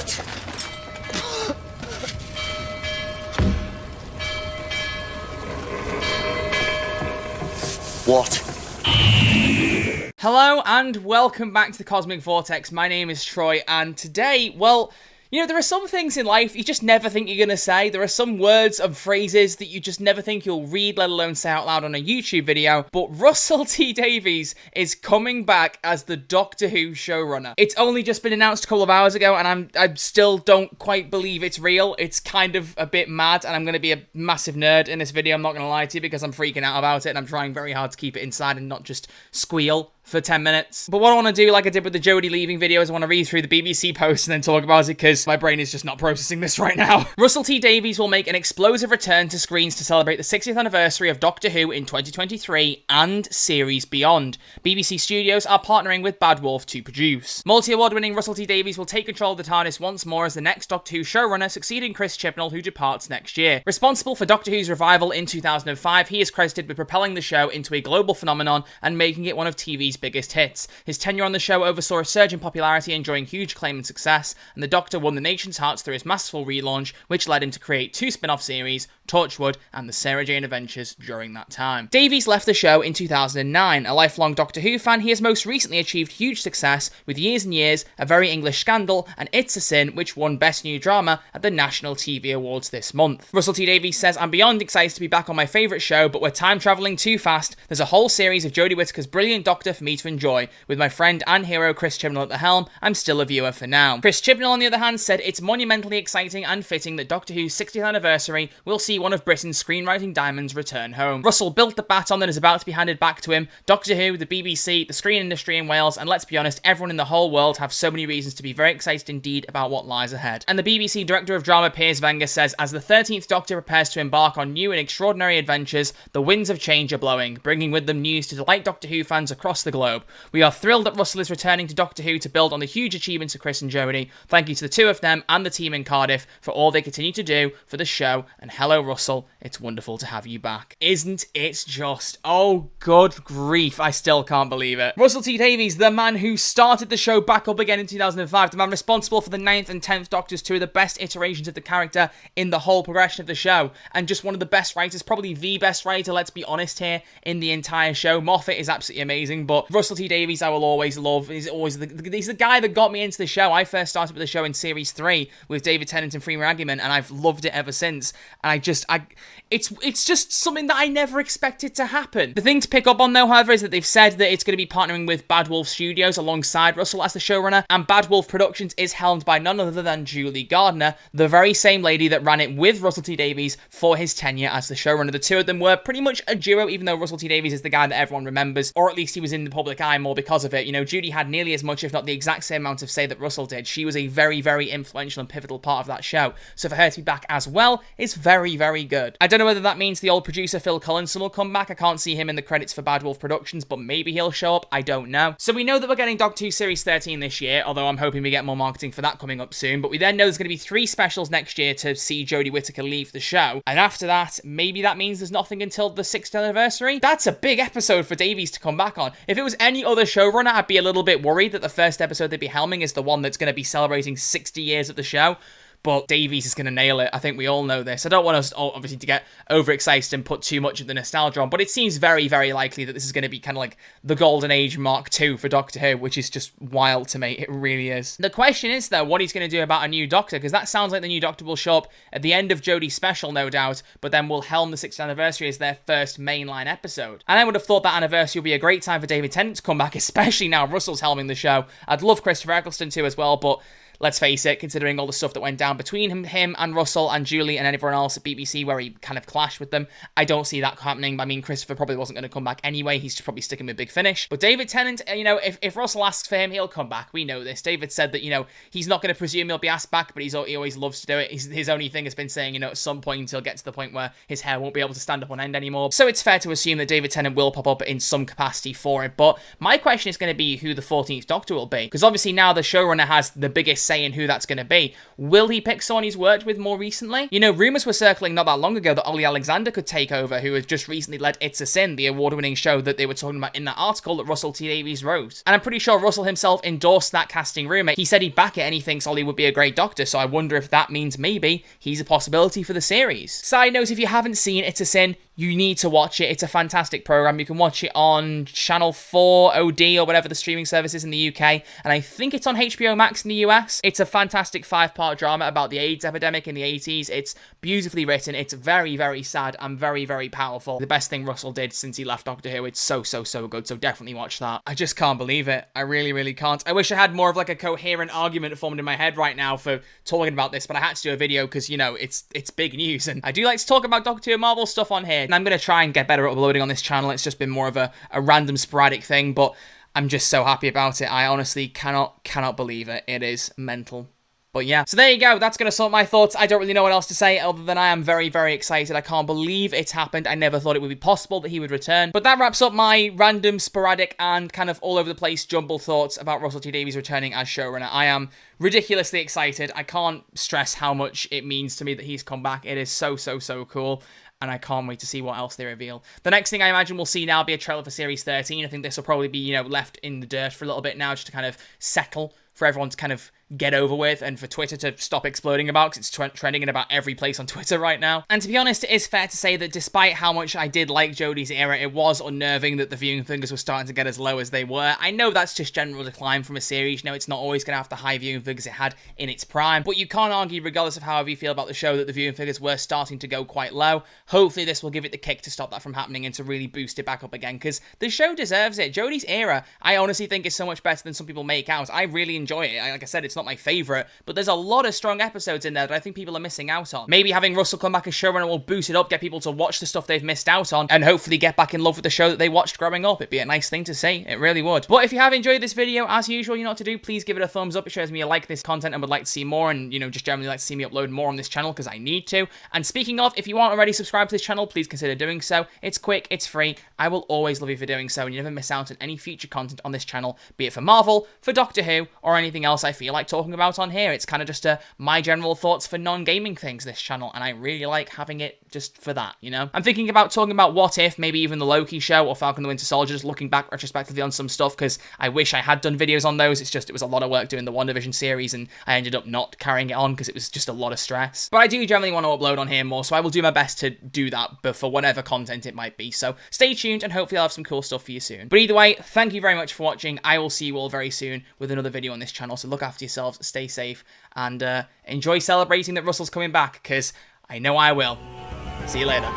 What? What? Hello and welcome back to the Cosmic Vortex. My name is Troy, and today, well, you know, there are some things in life you just never think you're going to say. There are some words and phrases that you just never think you'll read, let alone say out loud on a YouTube video. But Russell T Davies is coming back as the Doctor Who showrunner. It's only just been announced a couple of hours ago, and I still don't quite believe it's real. It's kind of a bit mad, and I'm going to be a massive nerd in this video, I'm not going to lie to you, because I'm freaking out about it, and I'm trying very hard to keep it inside and not just squeal for 10 minutes. But what I want to do, like I did with the Jodie leaving video, is I want to read through the BBC post and then talk about it, because my brain is just not processing this right now. Russell T Davies will make an explosive return to screens to celebrate the 60th anniversary of Doctor Who in 2023 and series beyond. BBC Studios are partnering with Bad Wolf to produce. Multi-award winning Russell T Davies will take control of the TARDIS once more as the next Doctor Who showrunner, succeeding Chris Chibnall, who departs next year. Responsible for Doctor Who's revival in 2005, he is credited with propelling the show into a global phenomenon and making it one of TV's biggest hits. His tenure on the show oversaw a surge in popularity, enjoying huge acclaim and success, and the Doctor won the nation's hearts through his masterful relaunch, which led him to create 2 spin-off series, Torchwood and the Sarah Jane Adventures, during that time. Davies left the show in 2009. A lifelong Doctor Who fan, he has most recently achieved huge success with Years and Years, A Very English Scandal, and It's a Sin, which won Best New Drama at the National TV Awards this month. Russell T Davies says, "I'm beyond excited to be back on my favourite show, but we're time travelling too fast. There's a whole series of Jodie Whittaker's brilliant Doctor for me to enjoy. With my friend and hero Chris Chibnall at the helm, I'm still a viewer for now." Chris Chibnall, on the other hand, said it's monumentally exciting and fitting that Doctor Who's 60th anniversary will see one of Britain's screenwriting diamonds return home. Russell built the baton that is about to be handed back to him. Doctor Who, the BBC, the screen industry in Wales, and let's be honest, everyone in the whole world have so many reasons to be very excited indeed about what lies ahead. And the BBC Director of Drama Piers Wenger says, "As the 13th Doctor prepares to embark on new and extraordinary adventures, the winds of change are blowing, bringing with them news to delight Doctor Who fans across the globe. We are thrilled that Russell is returning to Doctor Who to build on the huge achievements of Chris and Jodie. Thank you to the two of them and the team in Cardiff for all they continue to do for the show, and hello Russell, it's wonderful to have you back." Isn't it just, oh good grief, I still can't believe it. Russell T Davies, the man who started the show back up again in 2005, the man responsible for the 9th and 10th Doctors, 2 of the best iterations of the character in the whole progression of the show, and just one of the best writers, probably the best writer, let's be honest here, in the entire show. Moffat is absolutely amazing, but Russell T Davies I will always love. He's the guy that got me into the show. I first started with the show in Series 3 with David Tennant and Freema Agyeman, and I've loved it ever since. And it's just something that I never expected to happen. The thing to pick up on, though, however, is that they've said that it's going to be partnering with Bad Wolf Studios alongside Russell as the showrunner, and Bad Wolf Productions is helmed by none other than Julie Gardner, the very same lady that ran it with Russell T Davies for his tenure as the showrunner. The two of them were pretty much a duo, even though Russell T Davies is the guy that everyone remembers, or at least he was in the public eye more because of it. You know, Judy had nearly as much, if not the exact same amount of say that Russell did. She was a very, very influential and pivotal part of that show. So for her to be back as well is very, very good. I don't know whether that means the old producer Phil Collinson will come back. I can't see him in the credits for Bad Wolf Productions, but maybe he'll show up. I don't know. So we know that we're getting Doctor Who Series 13 this year, although I'm hoping we get more marketing for that coming up soon. But we then know there's going to be 3 specials next year to see Jodie Whittaker leave the show. And after that, maybe that means there's nothing until the 6th anniversary. That's a big episode for Davies to come back on. If it was any other showrunner, I'd be a little bit worried that the first episode they'd be helming is the one that's going to be celebrating 60 years of the show. But Davies is going to nail it. I think we all know this. I don't want us, obviously, to get overexcited and put too much of the nostalgia on, but it seems very, very likely that this is going to be kind of like the Golden Age Mark II for Doctor Who, which is just wild to me. It really is. The question is, though, what he's going to do about a new Doctor, because that sounds like the new Doctor will show up at the end of Jodie's special, no doubt, but then will helm the 6th anniversary as their first mainline episode. And I would have thought that anniversary would be a great time for David Tennant to come back, especially now Russell's helming the show. I'd love Christopher Eccleston too as well, but let's face it, considering all the stuff that went down between him and Russell and Julie and everyone else at BBC where he kind of clashed with them, I don't see that happening. I mean, Christopher probably wasn't going to come back anyway. He's probably sticking with Big Finish. But David Tennant, you know, if Russell asks for him, he'll come back. We know this. David said that, you know, he's not going to presume he'll be asked back, but he always loves to do it. His only thing has been saying, you know, at some point he'll get to the point where his hair won't be able to stand up on end anymore. So it's fair to assume that David Tennant will pop up in some capacity for it. But my question is going to be who the 14th Doctor will be. Because obviously now the showrunner has the biggest saying who that's going to be. Will he pick someone he's worked with more recently? You know, rumors were circling not that long ago that Ollie Alexander could take over, who had just recently led It's a Sin, the award-winning show that they were talking about in that article that Russell T Davies wrote. And I'm pretty sure Russell himself endorsed that casting rumor. He said he'd back it and he thinks Ollie would be a great Doctor, so I wonder if that means maybe he's a possibility for the series. Side note, if you haven't seen It's a Sin, you need to watch it. It's a fantastic program. You can watch it on Channel 4 OD or whatever the streaming service is in the UK, and I think it's on HBO Max in the US. It's a fantastic 5-part drama about the AIDS epidemic in the 80s. It's beautifully written. It's very, very sad and very, very powerful. The best thing Russell did since he left Doctor Who. It's so, so, so good, so definitely watch that. I just can't believe it. I really, really can't. I wish I had more of like a coherent argument formed in my head right now for talking about this, but I had to do a video because, you know, it's big news, and I do like to talk about Doctor Who and Marvel stuff on here, and I'm going to try and get better at uploading on this channel. It's just been more of a random sporadic thing, but I'm just so happy about it. I honestly cannot believe it. It is mental. But yeah, so there you go. That's going to sort my thoughts. I don't really know what else to say other than I am very, very excited. I can't believe it's happened. I never thought it would be possible that he would return. But that wraps up my random, sporadic, and kind of all over the place jumbled thoughts about Russell T Davies returning as showrunner. I am ridiculously excited. I can't stress how much it means to me that he's come back. It is so, so, so cool. And I can't wait to see what else they reveal. The next thing I imagine we'll see now will be a trailer for Series 13. I think this will probably be, you know, left in the dirt for a little bit now, just to kind of settle, for everyone to kind of get over with, and for Twitter to stop exploding about, because it's trending in about every place on Twitter right now. And to be honest, it is fair to say that despite how much I did like Jodie's era, it was unnerving that the viewing figures were starting to get as low as they were. I know that's just general decline from a series. You know, it's not always going to have the high viewing figures it had in its prime, but you can't argue, regardless of however you feel about the show, that the viewing figures were starting to go quite low. Hopefully this will give it the kick to stop that from happening and to really boost it back up again, because the show deserves it. Jodie's era, I honestly think, is so much better than some people make out. I really enjoy it. Like I said, it's not my favourite, but there's a lot of strong episodes in there that I think people are missing out on. Maybe having Russell come back as showrunner will boost it up, get people to watch the stuff they've missed out on, and hopefully get back in love with the show that they watched growing up. It'd be a nice thing to see. It really would. But if you have enjoyed this video, as usual, you know what to do. Please give it a thumbs up. It shows me you like this content and would like to see more, and, you know, just generally like to see me upload more on this channel, because I need to. And speaking of, if you aren't already subscribed to this channel, please consider doing so. It's quick, it's free. I will always love you for doing so, and you never miss out on any future content on this channel, be it for Marvel, for Doctor Who, or anything else I feel like talking about on here. It's kind of just my general thoughts for non-gaming things, this channel, and I really like having it just for that, you know? I'm thinking about talking about What If, maybe even the Loki show or Falcon and the Winter Soldier, just looking back retrospectively on some stuff, because I wish I had done videos on those. It's just, it was a lot of work doing the WandaVision series, and I ended up not carrying it on because it was just a lot of stress. But I do generally want to upload on here more, so I will do my best to do that, but for whatever content it might be. So stay tuned, and hopefully I'll have some cool stuff for you soon. But either way, thank you very much for watching. I will see you all very soon with another video on this channel, so look after yourselves, stay safe, and enjoy celebrating that Russell's coming back, because I know I will. See you later.